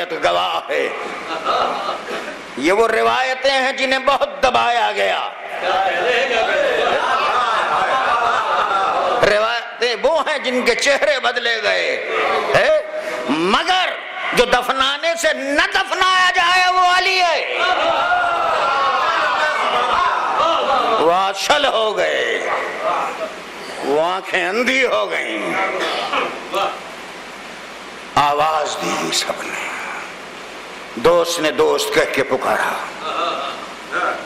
تک گواہ ہے. یہ وہ روایتیں ہیں جنہیں بہت دبایا گیا. روایتیں وہ ہیں جن کے چہرے بدلے گئے، مگر جو دفنانے سے نہ دفنایا جائے وہ علی ہے. وہ آشل ہو گئے، وہ آنکھیں اندھی ہو گئیں. آواز دی سب نے، دوست نے دوست کہہ کے پکارا،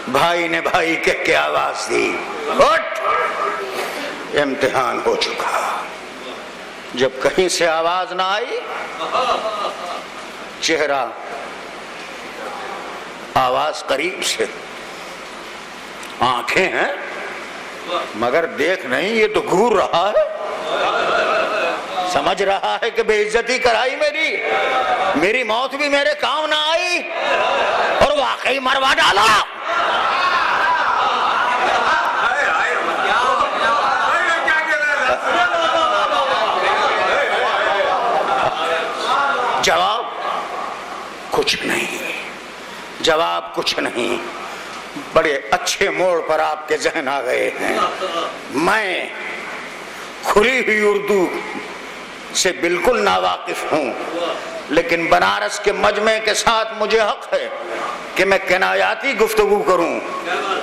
بھائی نے بھائی کہہ کے آواز دی، اٹھ، امتحان ہو چکا. جب کہیں سے آواز نہ آئی، چہرہ آواز قریب سے، آنکھیں ہیں مگر دیکھ نہیں، یہ تو گھور رہا ہے، سمجھ رہا ہے کہ بے عزتی کرائی میری موت بھی میرے کام نہ آئی، اور واقعی مروا ڈالا. جواب کچھ نہیں، جواب کچھ نہیں. بڑے اچھے موڑ پر آپ کے ذہن آ گئے ہیں. میں کھلی ہوئی اردو سے بالکل ناواقف ہوں، لیکن بنارس کے مجمع کے ساتھ مجھے حق ہے کہ میں کنایاتی گفتگو کروں،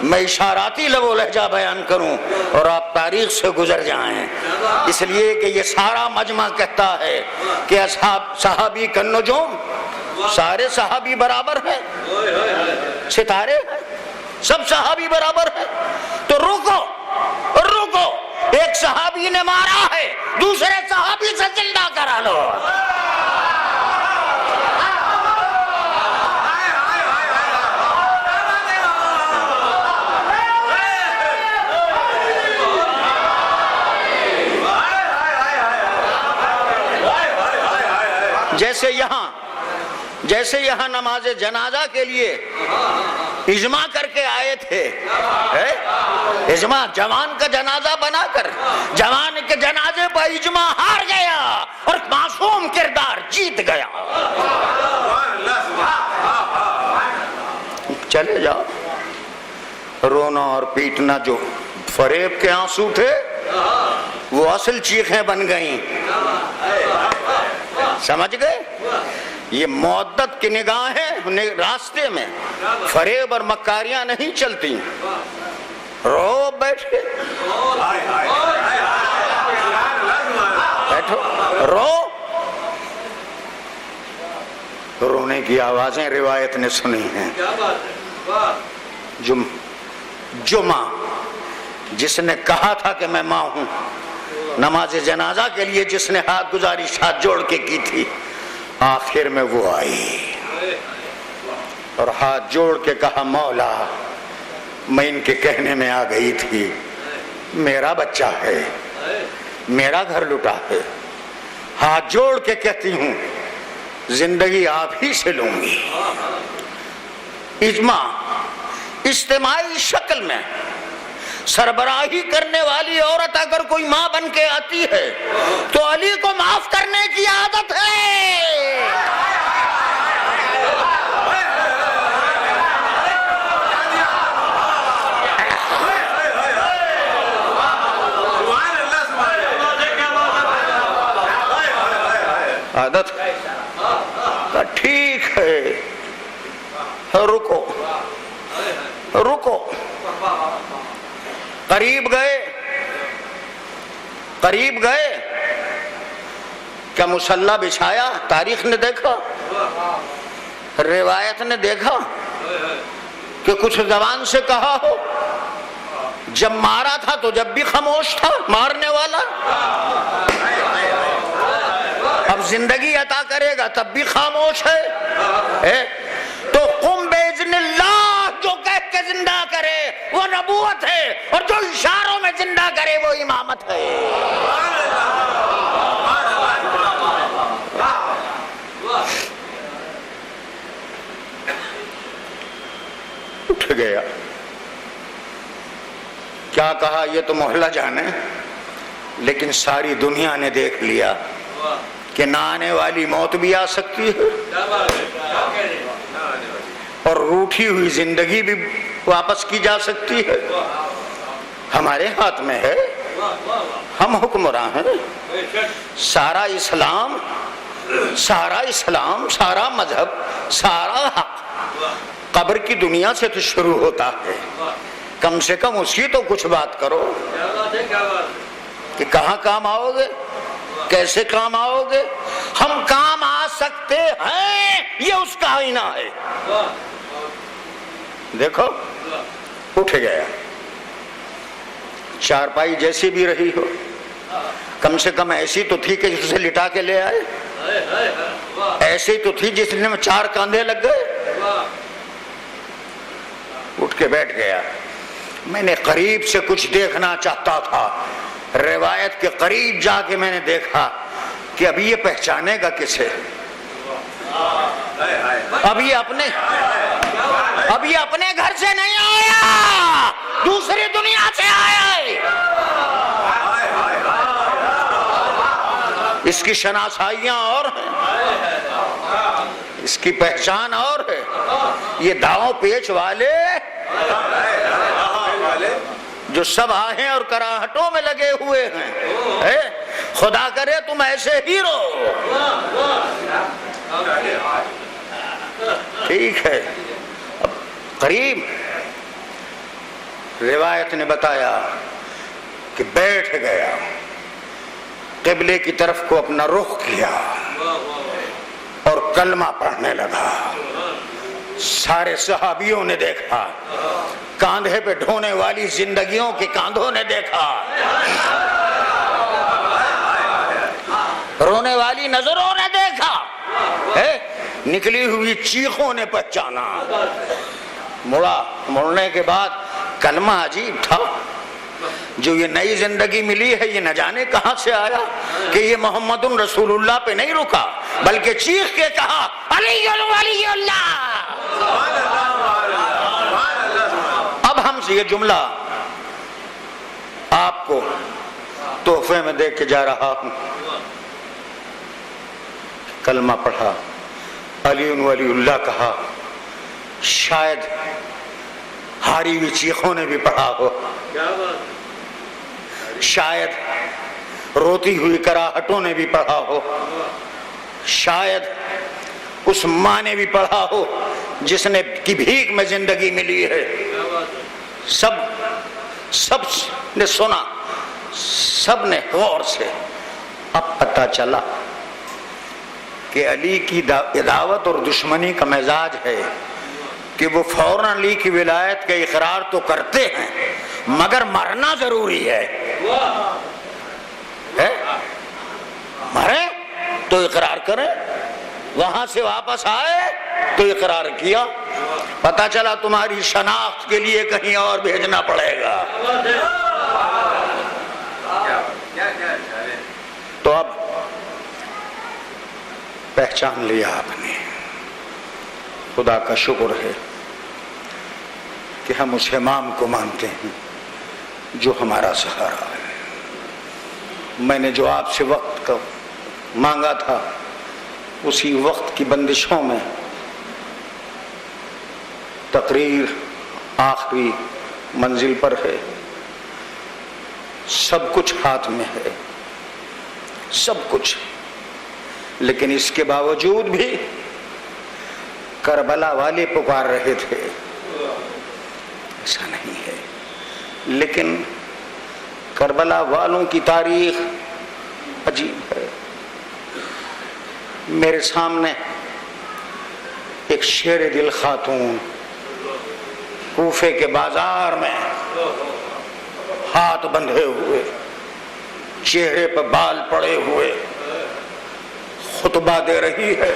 میں اشاراتی لب و لہجہ بیان کروں، اور آپ تاریخ سے گزر جائیں. اس لیے کہ یہ سارا مجمع کہتا ہے کہ اصحاب صحابی کا نجوم، سارے صحابی برابر ہیں، ستارے ہیں، سب صحابی برابر ہیں. تو رکو، ایک صحابی نے مارا ہے، دوسرے صحابی سے زندہ کرا لو. جیسے یہاں نماز جنازہ کے لیے اجماع کر کے آئے تھے، اجماع جوان کا جنازہ بنا کر جوان کے جنازے پر اجماع ہار گیا اور معصوم کردار جیت گیا. چلے جاؤ، رونا اور پیٹنا جو فریب کے آنسو تھے وہ اصل چیخیں بن گئیں. سمجھ گئے؟ یہ مودت کی نگاہیں راستے میں فریب اور مکاریاں نہیں چلتی. رو بیٹھ کے، بیٹھو، رونے کی آوازیں روایت نے سنی ہیں. جمعہ جس نے کہا تھا کہ میں ماں ہوں، نماز جنازہ کے لیے جس نے ہاتھ گزارش ہاتھ جوڑ کے کی تھی، آخر میں وہ آئی اور ہاتھ جوڑ کے کہا، مولا میں ان کے کہنے میں آ گئی تھی، میرا بچہ ہے، میرا گھر لٹا ہے، ہاتھ جوڑ کے کہتی ہوں زندگی آپ ہی سے لوں گی. اجماع اجتماعی شکل میں سربراہی کرنے والی عورت اگر کوئی ماں بن کے آتی ہے تو علی کو معاف کرنے کی عادت ہے. عادت ٹھیک ہے، رکو، قریب گئے کیا مصلی بچھایا؟ تاریخ نے دیکھا، روایت نے دیکھا کہ کچھ زبان سے کہا ہو. جب مارا تھا تو جب بھی خاموش تھا مارنے والا، اب زندگی عطا کرے گا تب بھی خاموش ہے. تو قم باذن اللہ جو کہہ کے زندہ کرے وہ نبوت ہے، اور جو اشاروں میں زندہ کرے وہ امامت ہے. اٹھ گیا، کیا کہا یہ تو محلہ جانے، لیکن ساری دنیا نے دیکھ لیا کہ نہ آنے والی موت بھی آ سکتی ہے اور روٹھی ہوئی زندگی بھی واپس کی جا سکتی ہے. ہمارے ہاتھ میں ہے، ہم حکمراں ہیں. سارا اسلام، سارا مذہب، سارا حق قبر کی دنیا سے تو شروع ہوتا ہے. کم سے کم اس کی تو کچھ بات کرو کہ کہاں کام آؤ گے، کیسے کام آؤ گے. ہم کام آ سکتے ہیں، یہ اس کا آئینہ ہے. دیکھو اٹھ گیا، چارپائی جیسی بھی رہی ہو، کم سے کم ایسی تو تھی کہ جسے لٹا کے لے آئے، ایسی تو تھی جس نے 4 کاندھے لگ گئے. اٹھ کے بیٹھ گیا. میں نے قریب سے کچھ دیکھنا چاہتا تھا، روایت کے قریب جا کے میں نے دیکھا کہ ابھی یہ پہچانے گا کسے. ابھی اپنے گھر سے نہیں آیا، دوسری دنیا سے آیا ہے. اس کی شناسائیاں اور ہیں، اس کی پہچان اور ہے. یہ داؤں پیچ والے جو سب آہیں اور کراہٹوں میں لگے ہوئے ہیں، خدا کرے تم ایسے ہی رہو. ٹھیک ہے. اب قریب روایت نے بتایا کہ بیٹھ گیا، قبلے کی طرف کو اپنا رخ کیا اور کلمہ پڑھنے لگا. سارے صحابیوں نے دیکھا، کاندھے پہ ڈھونے والی زندگیوں کے کاندھوں نے دیکھا، رونے والی نظروں نے دیکھا، نکلی ہوئی چیخوں نے پہچانا. مڑنے کے بعد کلمہ عجیب تھا. جو یہ نئی زندگی ملی ہے یہ نہ جانے کہاں سے آیا کہ یہ محمد رسول اللہ پہ نہیں رکا، بلکہ چیخ کے کہا علی ولی اللہ. اب ہم سے یہ جملہ آپ کو تحفے میں دے کے جا رہا ہوں. کلمہ پڑھا، علی ولی اللہ کہا. شاید ہاری ہوئی چیخوں نے بھی پڑھا ہو، شاید روتی ہوئی کراہٹوں نے بھی پڑھا ہو، شاید اس ماں نے بھی پڑھا ہو جس نے کی بھیک میں زندگی ملی ہے. سب نے سنا، سب نے غور سے. اب پتہ چلا کہ علی کی عداوت اور دشمنی کا مزاج ہے کہ وہ فوراً علی کی ولایت کا اقرار تو کرتے ہیں مگر مرنا ضروری ہے. مرے تو اقرار کریں، وہاں سے واپس آئے تو اقرار کیا. پتہ چلا تمہاری شناخت کے لیے کہیں اور بھیجنا پڑے گا. تو اب پہچان لیا آپ نے. خدا کا شکر ہے کہ ہم اس امام کو مانتے ہیں جو ہمارا سہارا ہے. میں نے جو آپ سے وقت کا مانگا تھا اسی وقت کی بندشوں میں تقریر آخری منزل پر ہے. سب کچھ ہاتھ میں ہے، سب کچھ. لیکن اس کے باوجود بھی کربلا والے پکار رہے تھے، ایسا نہیں ہے. لیکن کربلا والوں کی تاریخ عجیب ہے. میرے سامنے ایک شیر دل خاتون کوفے کے بازار میں ہاتھ بندھے ہوئے، چہرے پر بال پڑے ہوئے خطبہ دے رہی ہے.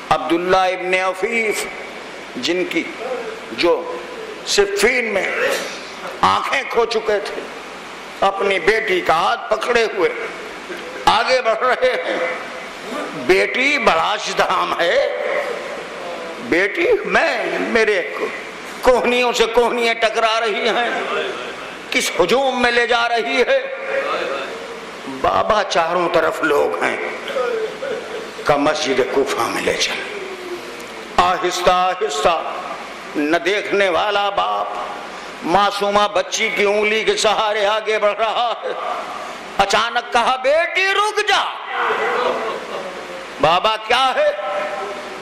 عبداللہ ابن عفیف جن کی جو صفین میں آنکھیں کھو چکے تھے، اپنی بیٹی کا ہاتھ پکڑے ہوئے آگے بڑھ رہے ہیں. بیٹی بڑا اشتہام ہے، بیٹی میرے کوہنیوں سے کوہنیاں ٹکرا رہی ہیں، کس ہجوم میں لے جا رہی ہے. بابا چاروں طرف لوگ ہیں، کا مسجد کوفہ میں لے چل. آہستہ آہستہ نہ دیکھنے والا باپ معصومہ بچی کی انگلی کے سہارے آگے بڑھ رہا ہے. اچانک کہا بیٹی رک جا. بابا کیا ہے؟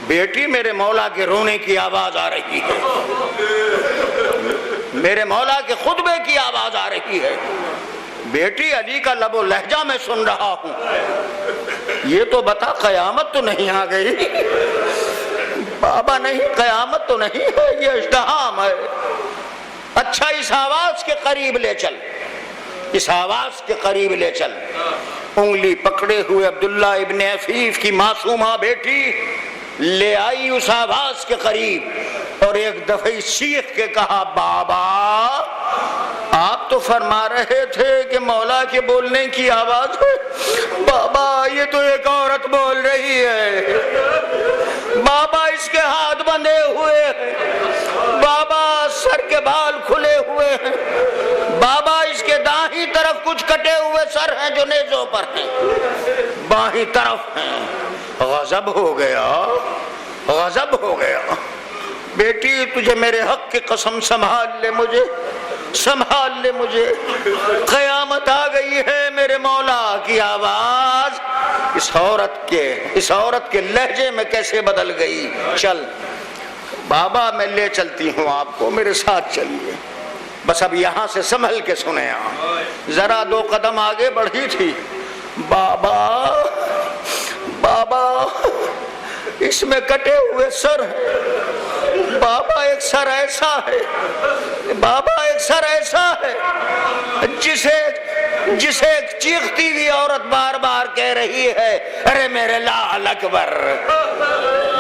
بیٹی میرے مولا کے رونے کی آواز آ رہی ہے, میرے مولا کے خطبے کی آواز آ رہی ہے. بیٹی علی کا لب و لہجہ میں سن رہا ہوں. یہ تو بتا قیامت تو نہیں آ گئی؟ بابا نہیں, قیامت تو نہیں ہے, یہ ازدحام ہے. اچھا اس آواز کے قریب لے چل, اس آواز کے قریب لے چل. انگلی پکڑے ہوئے عبداللہ ابن عفیف کی معصومہ بیٹی لے آئی اس آواز کے قریب اور ایک دفعہ چیخ کے کہا بابا آپ تو فرما رہے تھے کہ مولا کے بولنے کی آواز ہے. بابا یہ تو ایک عورت بول رہی ہے. بابا اس کے ہاتھ بندھے ہوئے ہیں. بابا سر کے بال کھلے ہوئے ہیں. بابا اس کے دائیں طرف کچھ کٹے ہوئے سر ہیں جو نیزوں پر ہیں, بائیں طرف ہیں. غضب ہو گیا, غضب ہو گیا. بیٹی تجھے میرے حق کی قسم سنبھال لے, مجھے سنبھال لے, مجھے قیامت آ گئی ہے. میرے مولا کی آواز اس عورت کے لہجے میں کیسے بدل گئی. چل بابا میں لے چلتی ہوں آپ کو, میرے ساتھ چلیے. بس اب یہاں سے سنبھل کے سنیں آپ. ذرا 2 قدم آگے بڑھی تھی. بابا بابا اس میں کٹے ہوئے سر ہیں. بابا ایک سر ایسا ہے, بابا ایک سر ایسا ہے جسے ایک چیختی ہوئی عورت بار بار کہہ رہی ہے ارے میرے لال اکبر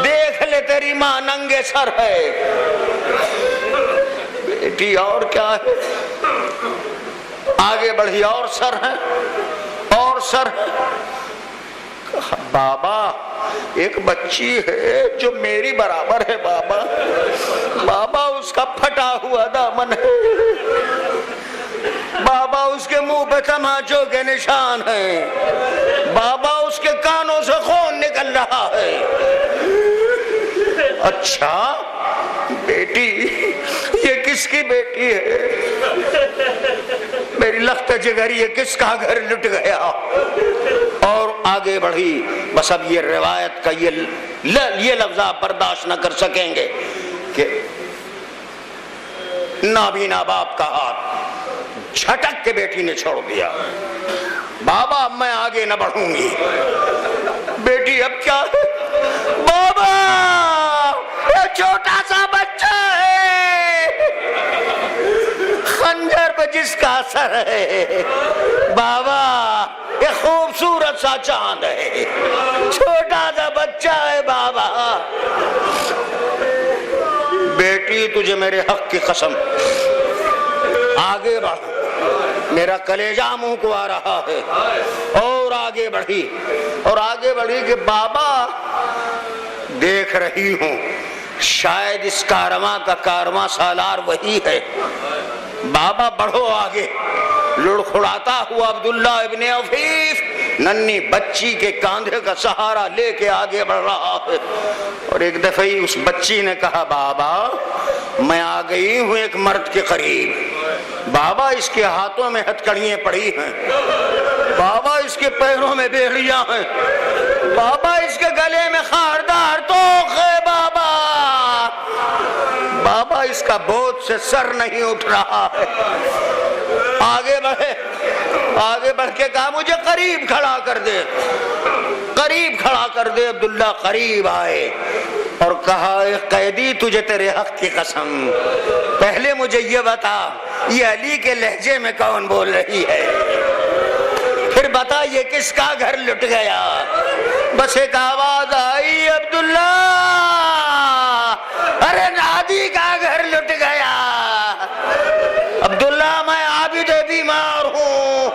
دیکھ لے تیری ماں ننگے سر ہے. بیٹی اور کیا ہے؟ آگے بڑھی اور سر ہے, اور سر ہے. بابا ایک بچی ہے جو میری برابر ہے. بابا بابا اس کا پھٹا ہوا دامن ہے. بابا اس کے منہ پہ تماچوں کے نشان ہیں. بابا اس کے کانوں سے خون نکل رہا ہے. اچھا بیٹی یہ کس کی بیٹی ہے؟ میری لخت جگر یہ کس کا گھر لٹ گیا؟ اور آگے بڑھی. بس اب یہ روایت کا یہ لفظ آپ برداشت نہ کر سکیں گے کہ نابینا باپ کا ہاتھ جھٹک کے بیٹی نے چھوڑ دیا. بابا اب میں آگے نہ بڑھوں گی. بیٹی اب کیا ہے؟ بابا یہ چھوٹا سا بچہ ہے, خنجر پہ جس کا اثر ہے. بابا یہ خوبصورت سا چاند ہے, چھوٹا سا بچہ ہے. بابا بیٹی تجھے میرے حق کی قسم آگے بڑھ, میرا کلیجہ منہ کو آ رہا ہے. اور آگے بڑھی اور آگے بڑھی کہ بابا دیکھ رہی ہوں شاید اس کارواں کا کارواں سالار وہی ہے. بابا بڑھو آگے. لڑکھڑاتا ہوا عبداللہ ابن عفیف ننھی بچی کے کاندھے کا سہارا لے کے آگے بڑھ رہا ہے. اور ایک دفعہ اس بچی نے کہا بابا میں آ گئی ہوں ایک مرد کے قریب. بابا اس کے ہاتھوں میں ہتھکڑیاں پڑی ہیں. بابا اس کے پیروں میں بیڑیاں ہیں. بابا اس کے گلے میں خاردار توق ہے. بابا بابا اس کا بوجھ سے سر نہیں اٹھ رہا ہے. آگے بڑھے, آگے بڑھ کے کہا مجھے قریب کھڑا کر دے, قریب کھڑا کر دے. عبداللہ قریب آئے اور کہا اے قیدی تجھے تیرے حق کی قسم پہلے مجھے یہ بتا یہ علی کے لہجے میں کون بول رہی ہے, پھر بتا یہ کس کا گھر لٹ گیا. بس ایک آواز آئی عبداللہ ارے نادی کا گھر لٹ گیا. عبداللہ میں عابد بیمار ہوں.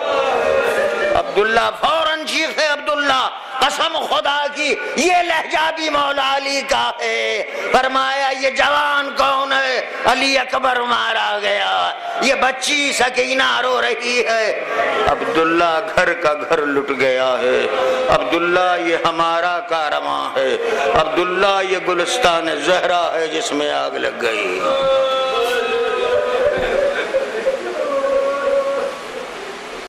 عبداللہ فوراً چیخے عبداللہ قسم خدا کی یہ لہجہ بھی مولا علی کا ہے۔ فرمایا یہ جوان کون ہے؟ علی اکبر مارا گیا، یہ بچی سکینہ رو رہی ہے، عبداللہ گھر کا گھر لٹ گیا ہے، عبداللہ یہ ہمارا کارواں ہے، عبداللہ یہ گلستان زہرا ہے جس میں آگ لگ گئی۔